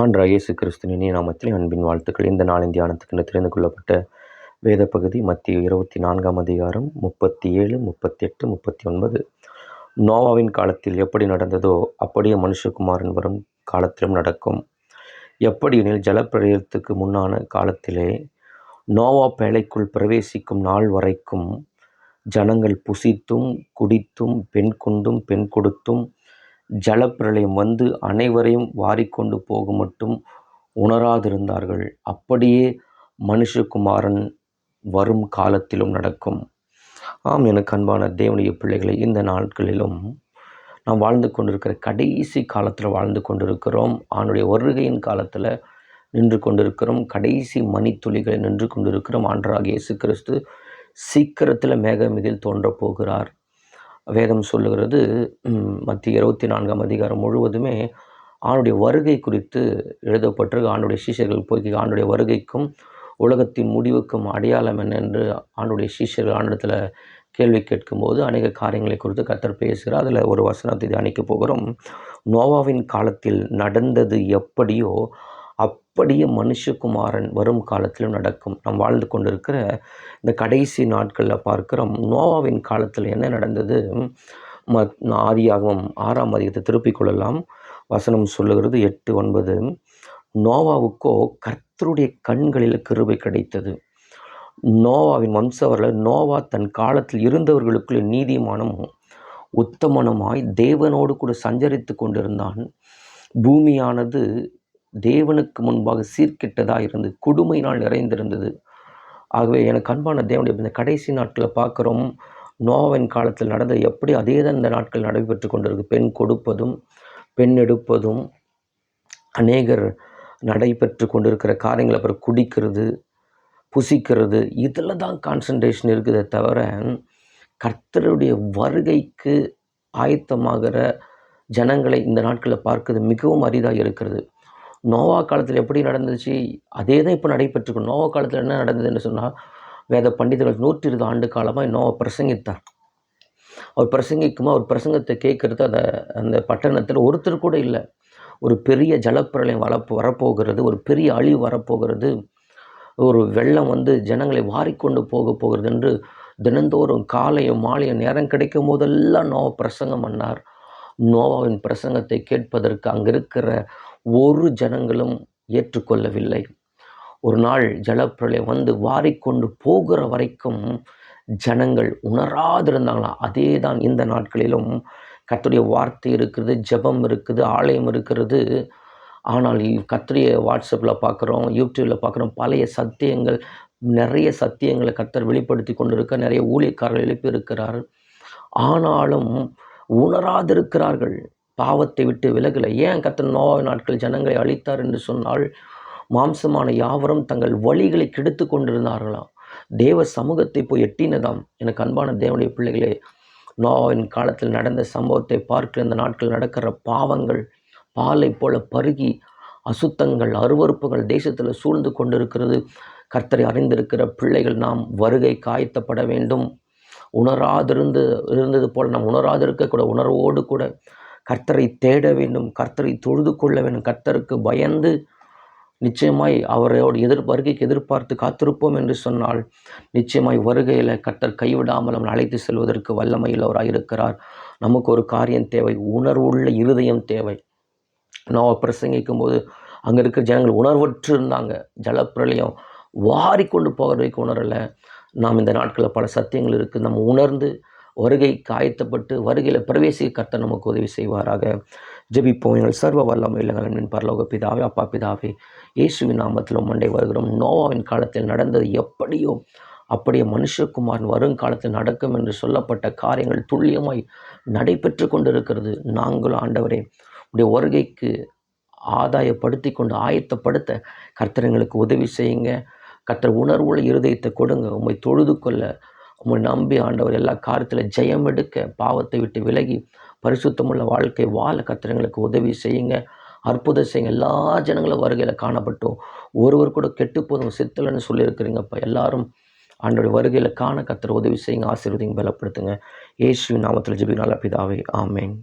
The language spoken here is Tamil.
ஆண்டவராகிய இயேசு கிறிஸ்துவின் இனிய நாமத்தில் அன்பின் வாழ்த்துக்கள். இந்த நாளின் தியானத்துக்கு தெரிந்து கொள்ளப்பட்ட வேத பகுதி மத்திய 24 37, 38, 39. நோவாவின் காலத்தில் எப்படி நடந்ததோ அப்படியே மனுஷகுமாரன் வரும் காலத்திலும் நடக்கும். எப்படி எனில், ஜலப்பிரளயத்துக்கு முன்னான காலத்திலே நோவா பேழைக்குள் பிரவேசிக்கும் நாள் வரைக்கும் ஜனங்கள் புசித்தும் குடித்தும் பெண் கொண்டும் பெண் கொடுத்தும் ஜலப்பிரளயம் வந்து அனைவரையும் வாரிக்கொண்டு போக மட்டும் உணராதிருந்தார்கள். அப்படியே மனுஷகுமாரன் வரும் காலத்திலும் நடக்கும். ஆம், எனக்கு அன்பான தேவனுடைய பிள்ளைகளை, இந்த நாட்களிலும் நாம் வாழ்ந்து கொண்டிருக்கிற கடைசி காலத்தில் வாழ்ந்து கொண்டிருக்கிறோம். அவனுடைய வருகையின் காலத்தில் நின்று கொண்டிருக்கிறோம். கடைசி மணித்துளிகளை நின்று கொண்டிருக்கிறோம். ஆண்டவராகிய இயேசு கிறிஸ்து சீக்கிரத்தில் மேகமிதில் தோன்றப் போகிறார். வேதம் சொல்லுகிறது, மத்திய 24 முழுவதுமே ஆண்டுடைய வருகை குறித்து எழுதப்பட்டிருக்கு. ஆண்டுடைய சீஷர்கள் போய் ஆண்டுடைய வருகைக்கும் உலகத்தின் முடிவுக்கும் அடையாளம் என்ன என்று ஆண்டுடைய சீஷர்கள் ஆண்டிடத்தில் கேள்வி கேட்கும்போது அநேக காரியங்களை குறித்து கர்த்தர் பேசுகிறார். அதில் ஒரு வசனத்தை தியானிக்க போகிறோம். நோவாவின் காலத்தில் நடந்தது எப்படியோ அப்படியே மனுஷகுமாரன் வரும் காலத்திலும் நடக்கும். நாம் வாழ்ந்து கொண்டிருக்கிற இந்த கடைசி நாட்களில் பார்க்கிறோம். நோவாவின் காலத்தில் என்ன நடந்தது? ஆதியாகமம் 6 திருப்பிக் கொள்ளலாம். வசனம் சொல்லுகிறது 8, 9. நோவாவுக்கோ கர்த்தருடைய கண்களில் கிருபை கிடைத்தது. நோவாவின் வம்சவர்கள், நோவா தன் காலத்தில் இருந்தவர்களுக்குள்ளே நீதிமானும் உத்தமனுமாய் தேவனோடு கூட சஞ்சரித்து கொண்டிருந்தான். பூமியானது தேவனுக்கு முன்பாக சீர்கெட்டதாக இருந்தது, கொடுமையினால் நிறைந்திருந்தது. ஆகவே எனக்கு அன்பான தேவனுடைய இந்த கடைசி நாட்களில் பார்க்குறோம். நோவாவின் காலத்தில் நடந்தது எப்படி அதே தான் இந்த நாட்கள் நடைபெற்று கொண்டிருக்கு. பெண் கொடுப்பதும் பெண் எடுப்பதும் அநேகர் நடைபெற்று கொண்டிருக்கிற காரியங்கள். அப்புறம் குடிக்கிறது, புசிக்கிறது, இதில் தான் கான்சன்ட்ரேஷன் இருக்குதே தவிர கர்த்தருடைய வருகைக்கு ஆயத்தமாகிற ஜனங்களை இந்த நாட்களில் பார்க்கிறது மிகவும் அரிதாக இருக்கிறது. நோவா காலத்தில் எப்படி நடந்துச்சு அதே தான் இப்போ நடைபெற்றிருக்கும். நோவா காலத்தில் என்ன நடந்ததுன்னு சொன்னால், வேத பண்டிதர்கள் 120 ஆண்டு காலமாக நோவா பிரசங்கித்தார். அவர் பிரசங்கிக்குமா, அவர் பிரசங்கத்தை கேட்குறது அந்த பட்டணத்தில் ஒருத்தர் கூட இல்லை. ஒரு பெரிய ஜலப்பிரளயம் வரப்போகிறது, ஒரு பெரிய அழிவு வரப்போகிறது, ஒரு வெள்ளம் வந்து ஜனங்களை வாரிக்கொண்டு போகிறது என்று தினந்தோறும் காலையும் மாலையும் நேரம் கிடைக்கும் போதெல்லாம் நோவா பிரசங்கம் பண்ணார். நோவாவின் பிரசங்கத்தை கேட்பதற்கு அங்கே இருக்கிற ஒரு ஜனங்களும் ஏற்றுக்கொள்ளவில்லை. ஒரு நாள் ஜலப்பிரளயம் வந்து வாரிக்கொண்டு போகிற வரைக்கும் ஜனங்கள் உணராதிருந்தாங்களாம். அதே தான் இந்த நாட்களிலும் கர்த்தருடைய வார்த்தை இருக்கிறது, ஜெபம் இருக்குது, ஆலயம் இருக்கிறது. ஆனால் கர்த்தருடைய வாட்ஸ்அப்பில் பார்க்குறோம், யூடியூப்பில் பார்க்குறோம், பழைய சத்தியங்கள், நிறைய சத்தியங்களை கர்த்தர் வெளிப்படுத்தி கொண்டிருக்க, நிறைய ஊழியக்காரர்கள் எழுப்பியிருக்கிறார். ஆனாலும் உணராதிருக்கிறார்கள், பாவத்தை விட்டு விலகலை. ஏன் கர்த்தர் நோவாவின் நாட்கள் ஜனங்களை அழித்தார் என்று சொன்னால், மாம்சமான யாவரும் தங்கள் வழிகளை கெடுத்து கொண்டிருந்தார்களாம். தேவ சமூகத்தை போய் எட்டினதாம். எனக்கு அன்பான தேவனுடைய பிள்ளைகளே, நோவாவின் காலத்தில் நடந்த சம்பவத்தை பார்க்கிற இந்த நாட்கள் நடக்கிற பாவங்கள் பாலை போல பருகி அசுத்தங்கள், அருவறுப்புகள் தேசத்தில் சூழ்ந்து கொண்டிருக்கிறது. கர்த்தரை அறிந்திருக்கிற பிள்ளைகள் நாம் வருகை காயத்தப்பட வேண்டும். இருந்தது போல் நாம் உணராதிருக்கக்கூட, உணர்வோடு கூட கர்த்தரை தேட வேண்டும், கர்த்தரை தொழுது கொள்ள வேண்டும். கர்த்தருக்கு பயந்து நிச்சயமாய் அவரோட வருகைக்கு எதிர்பார்த்து காத்திருப்போம் என்று சொன்னால், நிச்சயமாய் வருகையில் கர்த்தர் கைவிடாமல் நம்மை அழைத்து செல்வதற்கு வல்லமையுள்ளவராக இருக்கிறார். நமக்கு ஒரு காரியம் தேவை, உணர்வுள்ள இருதயம் தேவை. நான் பிரசங்கிக்கும் போது அங்கே இருக்கிற ஜனங்கள் உணர்வற்று இருந்தாங்க. ஜலப்பிரளயம் வாரி கொண்டு போகிறதுக்கு உணரலை. நாம் இந்த நாட்களில் பல சத்தியங்கள் இருக்குது. நம்ம உணர்ந்து வருகை காயத்தப்பட்டு வருகையில் பிரவேசிக்க கர்த்தர் நமக்கு உதவி செய்வாராக. ஜெபிப்போம். எங்கள் சர்வ வல்லமையுள்ள பரலோக பிதாவே, அப்பா பிதாவே, இயேசுவின் நாமத்தில் மண்டை வருகிறோம். நோவாவின் காலத்தில் நடந்தது எப்படியோ அப்படியே மனுஷகுமாரன் வருங்காலத்தில் நடக்கும் என்று சொல்லப்பட்ட காரியங்கள் துல்லியமாய் நடைபெற்று கொண்டிருக்கிறது. நாங்களும் ஆண்டவரே உடைய வருகைக்கு ஆதாயப்படுத்தி கொண்டு ஆயத்தப்படுத்த கர்த்தர் எங்களுக்கு உதவி செய்யுங்க. கர்த்தர் உணர்வுள்ள இருதயத்தை கொடுங்க. உம்மை தொழுது கொள்ள, உம்மை நம்பி ஆண்டவர் எல்லா காரியத்தில் ஜெயம் எடுக்க, பாவத்தை விட்டு விலகி பரிசுத்தமுள்ள வாழ்க்கை வாழ கர்த்தர் எங்களுக்கு உதவி செய்யுங்க. அற்புதம் செய்யுங்க. எல்லா ஜனங்களும் வருகையில் காணப்பட்டோம். ஒருவர் கூட கெட்டு போதும் செத்தலன்னு சொல்லியிருக்கிறீங்கப்பா. எல்லாரும் ஆண்டோடைய வருகையில் காண கர்த்தர் உதவி செய்யுங்க. ஆசீர்வதிங்க, பலப்படுத்துங்க. இயேசுவின் நாமத்தில் ஜெபிக்கிறேன் நல்ல பிதாவே, ஆமென்.